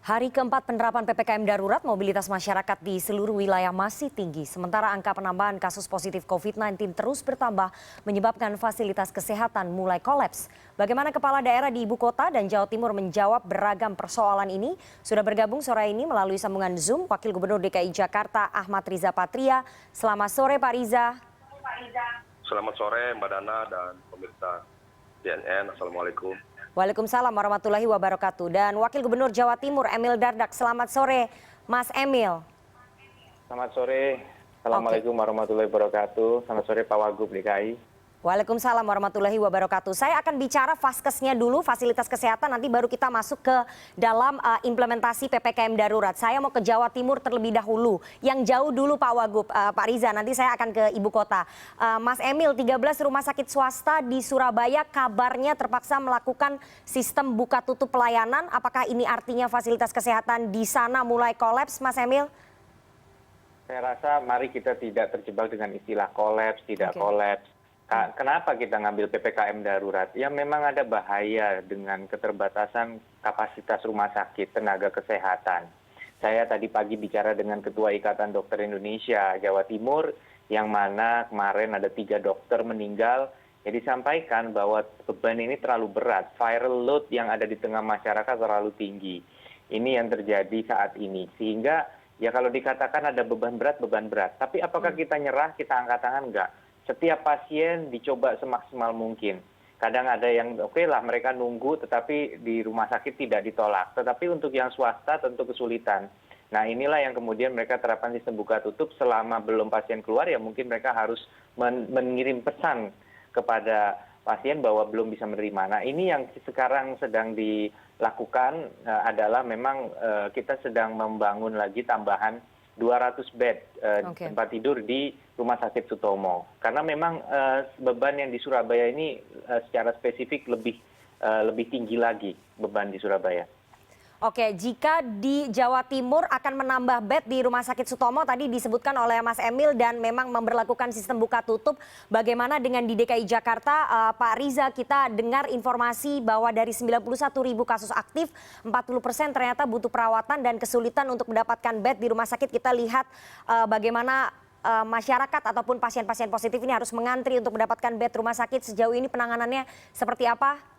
Hari keempat penerapan PPKM darurat, mobilitas masyarakat di seluruh wilayah masih tinggi. Sementara angka penambahan kasus positif COVID-19 terus bertambah, menyebabkan fasilitas kesehatan mulai kolaps. Bagaimana kepala daerah di ibu kota dan Jawa Timur menjawab beragam persoalan ini? Sudah bergabung sore ini melalui sambungan Zoom, Wakil Gubernur DKI Jakarta Ahmad Riza Patria. Selamat sore Pak Riza. Selamat sore Mbak Dana dan pemirsa CNN. Assalamualaikum. Waalaikumsalam warahmatullahi wabarakatuh. Dan Wakil Gubernur Jawa Timur Emil Dardak. Selamat sore Mas Emil. Selamat sore. Assalamualaikum warahmatullahi wabarakatuh. Selamat sore Pak Wagub DKI. Waalaikumsalam warahmatullahi wabarakatuh. Saya akan bicara vaskesnya dulu, fasilitas kesehatan, nanti baru kita masuk ke dalam implementasi PPKM darurat. Saya mau ke Jawa Timur terlebih dahulu. Yang jauh dulu Pak Wagub, Pak Riza, nanti saya akan ke ibu kota. Mas Emil, 13 rumah sakit swasta di Surabaya kabarnya terpaksa melakukan sistem buka tutup pelayanan. Apakah ini artinya fasilitas kesehatan di sana mulai kolaps, Mas Emil? Saya rasa mari kita tidak terjebak dengan istilah kolaps, tidak kolaps. Kenapa kita ngambil PPKM darurat? Ya memang ada bahaya dengan keterbatasan kapasitas rumah sakit, tenaga kesehatan. Saya tadi pagi bicara dengan Ketua Ikatan Dokter Indonesia Jawa Timur, yang mana kemarin ada 3 dokter meninggal. Ya disampaikan bahwa beban ini terlalu berat, viral load yang ada di tengah masyarakat terlalu tinggi. Ini yang terjadi saat ini. Sehingga ya kalau dikatakan ada beban berat. Tapi apakah kita nyerah, kita angkat tangan? Enggak. Setiap pasien dicoba semaksimal mungkin. Kadang ada yang oke lah mereka nunggu tetapi di rumah sakit tidak ditolak. Tetapi untuk yang swasta tentu kesulitan. Nah inilah yang kemudian mereka terapkan sistem buka tutup selama belum pasien keluar ya mungkin mereka harus mengirim pesan kepada pasien bahwa belum bisa menerima. Nah ini yang sekarang sedang dilakukan adalah memang kita sedang membangun lagi tambahan 200 bed tempat tidur di Rumah Sakit Sutomo. Karena memang beban yang di Surabaya ini secara spesifik lebih tinggi lagi beban di Surabaya. Oke, jika di Jawa Timur akan menambah bed di Rumah Sakit Sutomo, tadi disebutkan oleh Mas Emil dan memang memberlakukan sistem buka tutup. Bagaimana dengan di DKI Jakarta, Pak Riza, kita dengar informasi bahwa dari 91.000 kasus aktif, 40% ternyata butuh perawatan dan kesulitan untuk mendapatkan bed di rumah sakit. Kita lihat bagaimana masyarakat ataupun pasien-pasien positif ini harus mengantri untuk mendapatkan bed rumah sakit. Sejauh ini penanganannya seperti apa?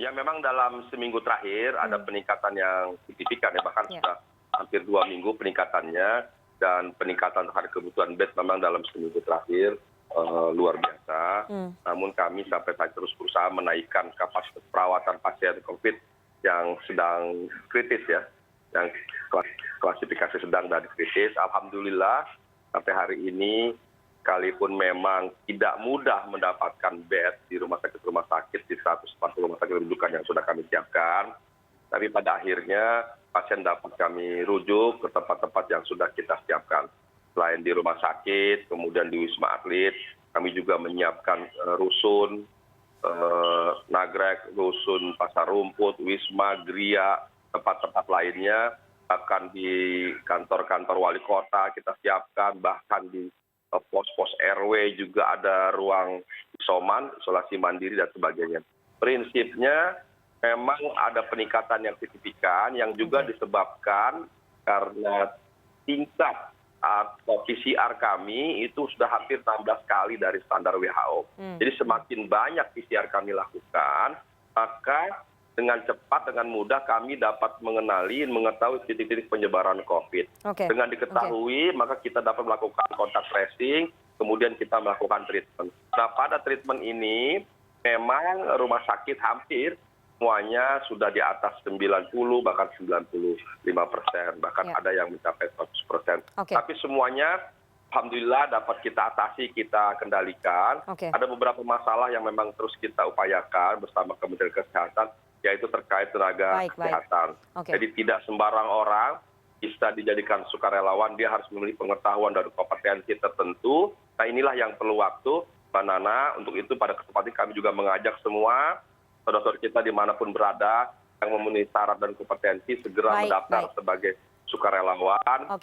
Ya memang dalam seminggu terakhir ada peningkatan yang signifikan ya, bahkan sudah hampir 2 minggu peningkatannya, dan peningkatan terhadap kebutuhan bed memang dalam seminggu terakhir luar biasa. Namun kami sampai saat terus berusaha menaikkan kapasitas perawatan pasien COVID yang sedang kritis ya, yang klasifikasi sedang dan kritis. Alhamdulillah sampai hari ini, sekalipun memang tidak mudah mendapatkan bed di rumah sakit di 140 rumah sakit rujukan yang sudah kami siapkan, tapi pada akhirnya pasien dapat kami rujuk ke tempat-tempat yang sudah kita siapkan. Selain di rumah sakit, kemudian di Wisma Atlet, kami juga menyiapkan rusun Nagrek, rusun Pasar Rumput, Wisma, Gria, tempat-tempat lainnya, bahkan di kantor-kantor wali kota kita siapkan, bahkan di pos-pos RW juga ada ruang isoman, isolasi mandiri dan sebagainya. Prinsipnya memang ada peningkatan yang signifikan yang juga disebabkan karena tingkat atau PCR kami itu sudah hampir 16 kali dari standar WHO. Jadi semakin banyak PCR kami lakukan, maka dengan cepat, dengan mudah kami dapat mengetahui titik-titik penyebaran COVID. Dengan diketahui, maka kita dapat melakukan kontak tracing, kemudian kita melakukan treatment. Nah, pada treatment ini, memang rumah sakit hampir semuanya sudah di atas 90, bahkan 95%, bahkan ada yang mencapai 100%. Tapi semuanya, alhamdulillah dapat kita atasi, kita kendalikan. Ada beberapa masalah yang memang terus kita upayakan bersama Kementerian Kesehatan, yaitu terkait tenaga kesehatan. Jadi tidak sembarang orang bisa dijadikan sukarelawan, dia harus memiliki pengetahuan dan kompetensi tertentu. Nah inilah yang perlu waktu, Mbak Nana. Untuk itu pada kesempatan kami juga mengajak semua saudara-saudara kita dimanapun berada yang memenuhi syarat dan kompetensi segera mendaftar sebagai sukarelawan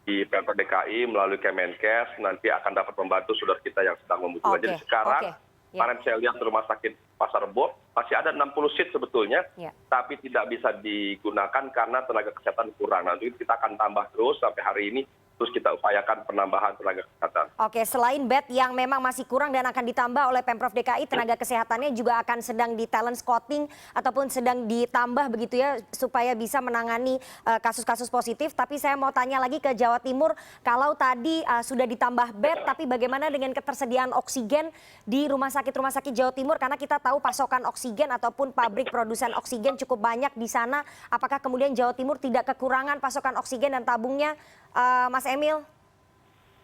di Pemprov DKI melalui Kemenkes. Nanti akan dapat membantu saudara kita yang sedang membutuhkan. Jadi sekarang kemarin saya lihat rumah sakit Pasar Rebo masih ada 60 seat sebetulnya, Ya. tapi tidak bisa digunakan karena tenaga kesehatan kurang. Nanti kita akan tambah terus sampai hari ini, terus kita upayakan penambahan tenaga kesehatan. Oke, selain bed yang memang masih kurang dan akan ditambah oleh Pemprov DKI, tenaga kesehatannya juga akan sedang di talent scouting ataupun sedang ditambah begitu ya supaya bisa menangani kasus-kasus positif. Tapi saya mau tanya lagi ke Jawa Timur, kalau tadi sudah ditambah bed, tapi bagaimana dengan ketersediaan oksigen di rumah sakit Jawa Timur? Karena kita tahu pasokan oksigen ataupun pabrik produsen oksigen cukup banyak di sana. Apakah kemudian Jawa Timur tidak kekurangan pasokan oksigen dan tabungnya, Mas Emil?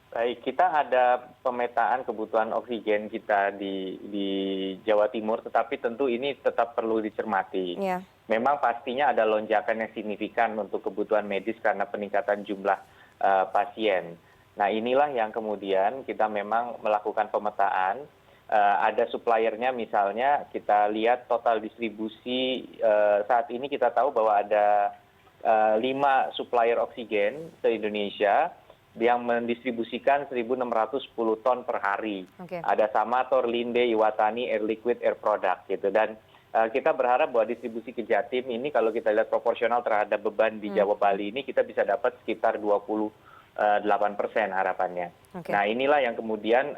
Baik, kita ada pemetaan kebutuhan oksigen kita di Jawa Timur, tetapi tentu ini tetap perlu dicermati. Ya. Memang pastinya ada lonjakan yang signifikan untuk kebutuhan medis karena peningkatan jumlah pasien. Nah, inilah yang kemudian kita memang melakukan pemetaan. Ada suppliernya, misalnya kita lihat total distribusi saat ini kita tahu bahwa ada 5 supplier oksigen se Indonesia yang mendistribusikan 1.610 ton per hari. Oke. Ada Samator, Linde, Iwatani, Air Liquid, Air Product gitu. Dan kita berharap bahwa distribusi ke Jatim ini kalau kita lihat proporsional terhadap beban di Jawa Bali ini kita bisa dapat sekitar 28% harapannya. Oke. Nah, inilah yang kemudian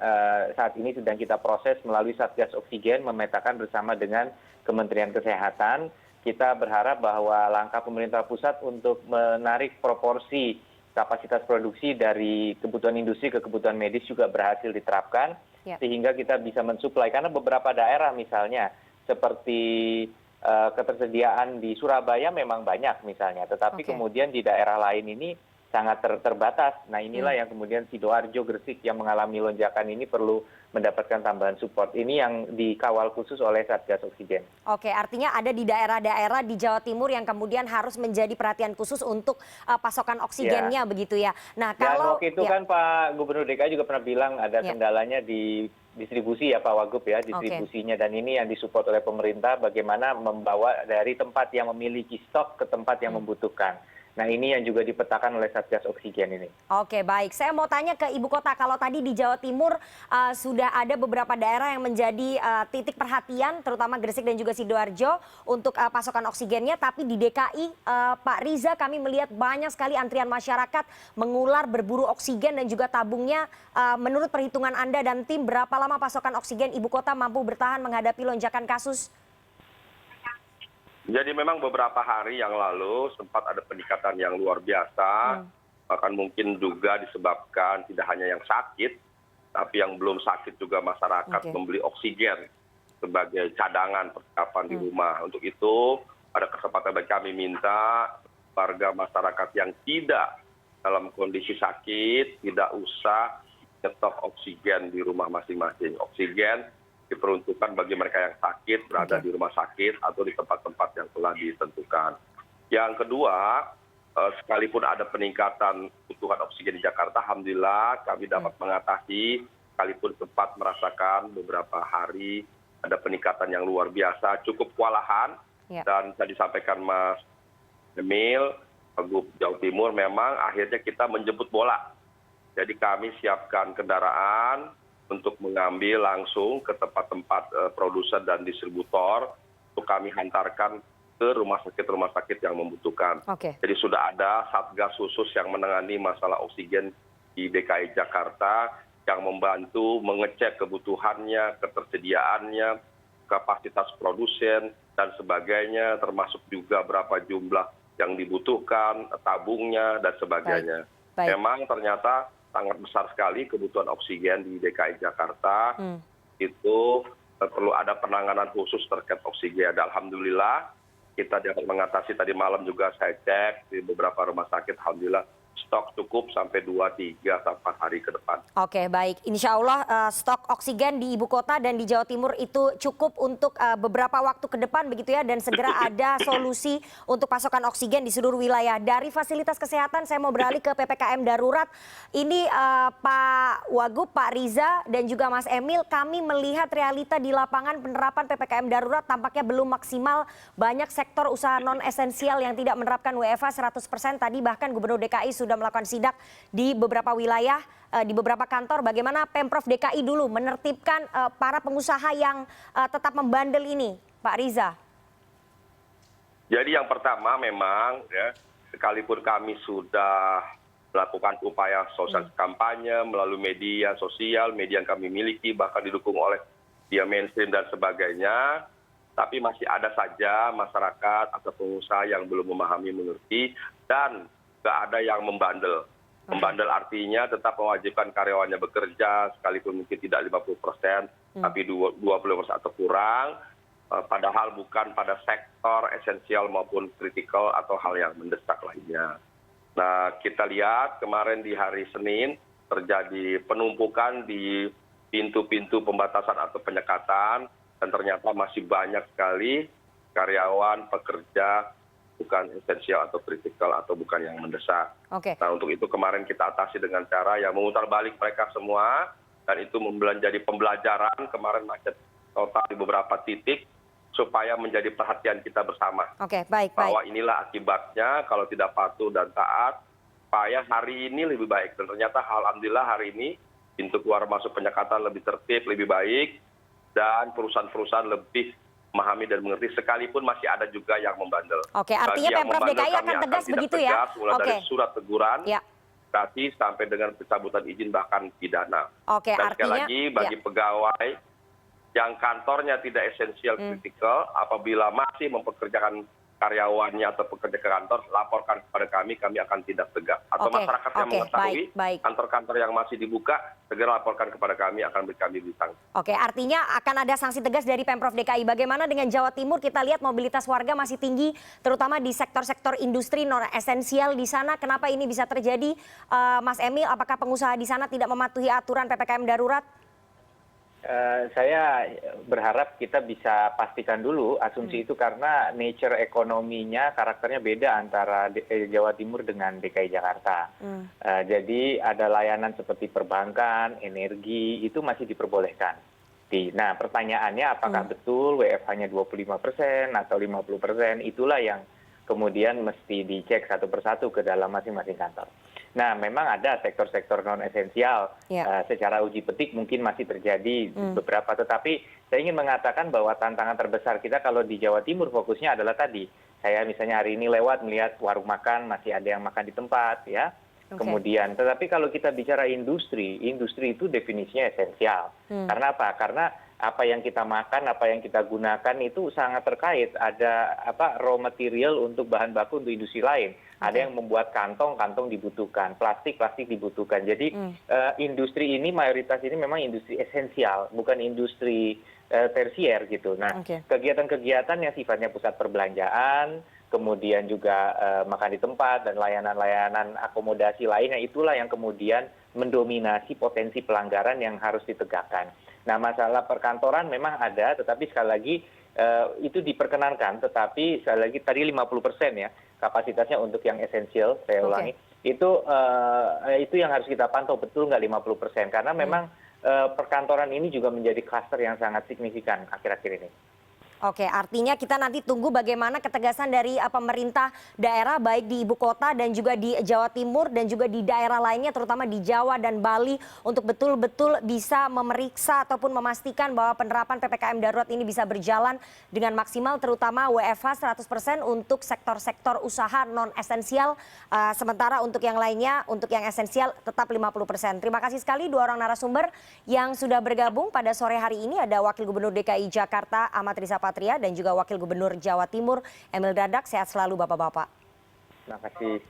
saat ini sedang kita proses melalui Satgas Oksigen, memetakan bersama dengan Kementerian Kesehatan. Kita berharap bahwa langkah pemerintah pusat untuk menarik proporsi kapasitas produksi dari kebutuhan industri ke kebutuhan medis juga berhasil diterapkan, sehingga kita bisa mensuplai. Karena beberapa daerah misalnya seperti ketersediaan di Surabaya memang banyak misalnya, tetapi kemudian di daerah lain ini sangat terbatas. Nah, inilah yang kemudian Sidoarjo, Gresik yang mengalami lonjakan ini perlu mendapatkan tambahan support. Ini yang dikawal khusus oleh Satgas Oksigen. Oke, artinya ada di daerah-daerah di Jawa Timur yang kemudian harus menjadi perhatian khusus untuk pasokan oksigennya begitu ya. Nah, kalau waktu itu kan Pak Gubernur DKI juga pernah bilang ada kendalanya di distribusi ya Pak Wagub ya, distribusinya. Dan ini yang disupport oleh pemerintah bagaimana membawa dari tempat yang memiliki stok ke tempat yang membutuhkan. Nah, ini yang juga dipetakan oleh Satgas Oksigen ini. Oke, baik. Saya mau tanya ke Ibu Kota. Kalau tadi di Jawa Timur sudah ada beberapa daerah yang menjadi titik perhatian, terutama Gresik dan juga Sidoarjo untuk pasokan oksigennya. Tapi di DKI, Pak Riza, kami melihat banyak sekali antrian masyarakat mengular berburu oksigen dan juga tabungnya. Menurut perhitungan Anda dan tim, berapa lama pasokan oksigen Ibu Kota mampu bertahan menghadapi lonjakan kasus? Jadi memang beberapa hari yang lalu sempat ada peningkatan yang luar biasa, bahkan mungkin juga disebabkan tidak hanya yang sakit, tapi yang belum sakit juga masyarakat membeli oksigen sebagai cadangan persiapan di rumah. Untuk itu, pada kesempatan kami minta warga masyarakat yang tidak dalam kondisi sakit, tidak usah nyetok oksigen di rumah masing-masing. Oksigen diperuntukkan bagi mereka yang sakit, berada di rumah sakit atau di tempat-tempat yang telah ditentukan. Yang kedua, sekalipun ada peningkatan kebutuhan oksigen di Jakarta, alhamdulillah kami dapat mengatasi, sekalipun sempat merasakan beberapa hari ada peningkatan yang luar biasa, cukup kewalahan. Dan tadi disampaikan Mas Emil, Wagub Jawa Timur, memang akhirnya kita menjemput bola. Jadi kami siapkan kendaraan untuk mengambil langsung ke tempat-tempat produsen dan distributor untuk kami hantarkan ke rumah sakit yang membutuhkan. Jadi sudah ada satgas khusus yang menangani masalah oksigen di DKI Jakarta yang membantu mengecek kebutuhannya, ketersediaannya, kapasitas produsen dan sebagainya, termasuk juga berapa jumlah yang dibutuhkan, tabungnya dan sebagainya. Memang ternyata sangat besar sekali kebutuhan oksigen di DKI Jakarta. Itu perlu ada penanganan khusus terkait oksigen. Dan alhamdulillah kita dapat mengatasi. Tadi malam juga saya cek di beberapa rumah sakit, alhamdulillah stok cukup sampai 2, 3, 4 hari ke depan. Oke, baik. Insya Allah stok oksigen di Ibu Kota dan di Jawa Timur itu cukup untuk beberapa waktu ke depan begitu ya, dan segera ada solusi untuk pasokan oksigen di seluruh wilayah. Dari fasilitas kesehatan saya mau beralih ke PPKM darurat. Ini Pak Wagub, Pak Riza dan juga Mas Emil, kami melihat realita di lapangan penerapan PPKM darurat tampaknya belum maksimal. Banyak sektor usaha non esensial yang tidak menerapkan WFH 100%. Tadi bahkan Gubernur DKI sudah melakukan sidak di beberapa wilayah, di beberapa kantor. Bagaimana Pemprov DKI dulu menertibkan para pengusaha yang tetap membandel ini, Pak Riza? Jadi yang pertama memang ya, sekalipun kami sudah melakukan upaya sosial kampanye melalui media sosial, media yang kami miliki, bahkan didukung oleh media mainstream dan sebagainya, tapi masih ada saja masyarakat atau pengusaha yang belum memahami, mengerti, dan nggak ada yang membandel. Membandel artinya tetap mewajibkan karyawannya bekerja, sekalipun mungkin tidak 50%, tapi 20% atau kurang, padahal bukan pada sektor esensial maupun kritikal atau hal yang mendesak lainnya. Nah, kita lihat kemarin di hari Senin terjadi penumpukan di pintu-pintu pembatasan atau penyekatan, dan ternyata masih banyak sekali karyawan, pekerja, bukan esensial atau kritikal atau bukan yang mendesak. Nah, untuk itu kemarin kita atasi dengan cara yang memutar balik mereka semua, dan itu menjadi pembelajaran kemarin macet total di beberapa titik, supaya menjadi perhatian kita bersama. Bahwa inilah akibatnya kalau tidak patuh dan taat, supaya hari ini lebih baik. Dan ternyata alhamdulillah hari ini pintu keluar masuk penyekatan lebih tertib, lebih baik, dan perusahaan-perusahaan lebih memahami dan mengerti, sekalipun masih ada juga yang membandel. Artinya Pemprov DKI akan tegas begitu ya? Mulai dari surat teguran, sampai dengan pencabutan izin bahkan pidana. Dan sekali lagi bagi pegawai yang kantornya tidak esensial kritikal, apabila masih mempekerjakan karyawannya atau pekerja ke kantor, laporkan kepada kami akan tindak tegas. Atau masyarakat yang mengetahui kantor-kantor yang masih dibuka, segera laporkan kepada kami, akan kami bintang. Artinya akan ada sanksi tegas dari Pemprov DKI. Bagaimana dengan Jawa Timur? Kita lihat mobilitas warga masih tinggi, terutama di sektor-sektor industri non esensial di sana. Kenapa ini bisa terjadi, Mas Emil? Apakah pengusaha di sana tidak mematuhi aturan PPKM darurat? Saya berharap kita bisa pastikan dulu asumsi itu, karena nature ekonominya, karakternya beda antara Jawa Timur dengan DKI Jakarta. Jadi ada layanan seperti perbankan, energi, itu masih diperbolehkan. Nah, pertanyaannya apakah betul WFH-nya 25% atau 50%, itulah yang kemudian mesti dicek satu persatu ke dalam masing-masing kantor. Nah, memang ada sektor-sektor non esensial secara uji petik mungkin masih terjadi beberapa, tetapi saya ingin mengatakan bahwa tantangan terbesar kita kalau di Jawa Timur fokusnya adalah tadi, saya misalnya hari ini lewat melihat warung makan masih ada yang makan di tempat ya. Kemudian, tetapi kalau kita bicara industri itu definisinya esensial. Karena apa? Karena apa yang kita makan, apa yang kita gunakan itu sangat terkait. Ada raw material untuk bahan baku untuk industri lain. Ada yang membuat kantong dibutuhkan, plastik dibutuhkan. Jadi industri ini, mayoritas ini memang industri esensial, bukan industri tersier gitu. Nah, kegiatan-kegiatan yang sifatnya pusat perbelanjaan, kemudian juga makan di tempat dan layanan-layanan akomodasi lainnya, itulah yang kemudian mendominasi potensi pelanggaran yang harus ditegakkan. Nah, masalah perkantoran memang ada, tetapi sekali lagi itu diperkenankan, tetapi sekali lagi tadi 50% ya kapasitasnya untuk yang esensial, saya ulangi, itu yang harus kita pantau, betul nggak 50%, karena memang perkantoran ini juga menjadi kluster yang sangat signifikan akhir-akhir ini. Artinya kita nanti tunggu bagaimana ketegasan dari pemerintah daerah baik di ibu kota dan juga di Jawa Timur dan juga di daerah lainnya terutama di Jawa dan Bali untuk betul-betul bisa memeriksa ataupun memastikan bahwa penerapan PPKM darurat ini bisa berjalan dengan maksimal, terutama WFH 100% untuk sektor-sektor usaha non esensial, sementara untuk yang lainnya, untuk yang esensial tetap 50%. Terima kasih sekali dua orang narasumber yang sudah bergabung pada sore hari ini. Ada Wakil Gubernur DKI Jakarta Ahmad Riza Patria dan juga Wakil Gubernur Jawa Timur Emil Dardak. Sehat selalu Bapak-bapak. Terima kasih.